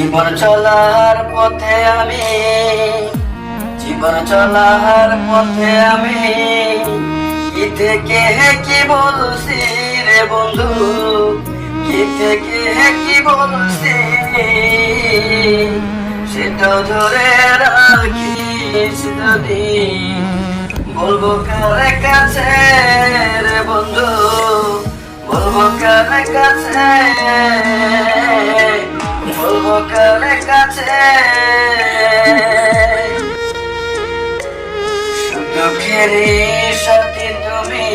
জীবন চলার পথে আমি জীবন চলার পথে আমি কি থেকে কি বলছি রে বন্ধু, কি থেকে কি বলছি সেটা ধরে রাখিস যদি, বলবো কার কাছে রে বন্ধু, বলবো কার কাছে, বলবো কার কাছে। সুখেরই সাথী তুমি,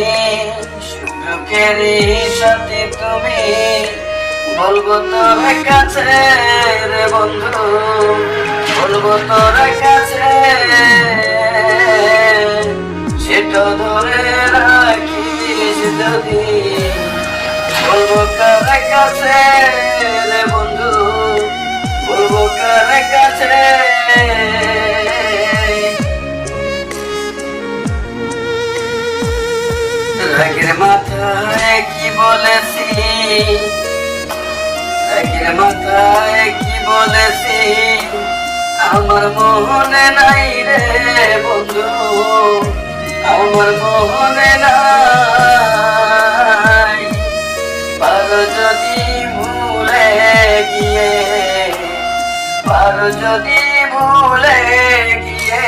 সুখেরই সাথী তুমি, বলবো তোর কাছে রে বন্ধু, বলবো তোর কাছে সেটা ধরে রাখিস যদি, বলবো কার কাছে রে বন্ধু, বলবো কার কাছে। রাগের মাথায় কি বলেছি, রাগের মাথায় কি বলেছি আমার মনে নাই রে বন্ধু, আমার মনে নাই। পারো যদি ভুলে গিয়ে, পারো যদি ভুলে গিয়ে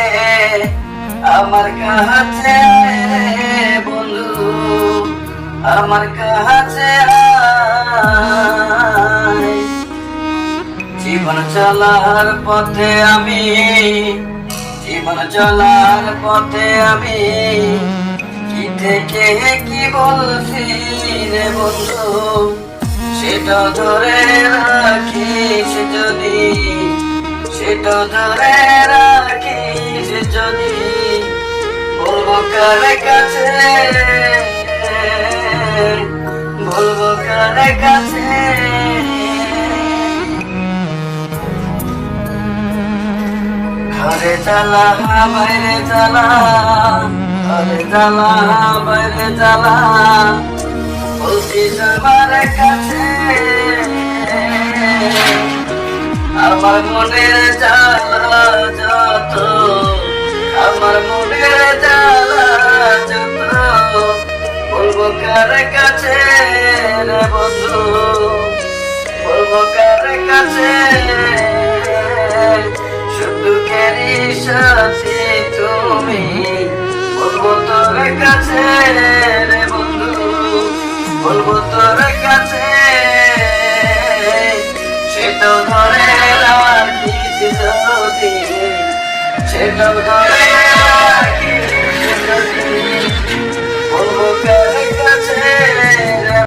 আমার কাছে বন্ধু, আমার কাছে আয়। জীবন চলার পথে আমি, জীবন চলার পথে আমি কি থেকে কি বলছি রে বন্ধু, সেটা ধরে রাখিস যদি, সেটা ধরে রাখিস যদি, বলবো কার কাছে, বলবো কার কাছে। ঘরে জ্বালা বাইরে জ্বালা, ঘরে জ্বালা বাইরে জ্বালা, বলছিস আমার কাছে আমার মনের জ্বালা যত, আমার মনের জ্বালা যত, বলবো কার কাছে রে বন্ধু, বলবো কার কাছে। সুখেরই সাথী তুমি, বলবো তোর কাছে রে বন্ধু, বলবো তোর কাছে সেটা ধরে রাখিস যদি, সেটা ধরে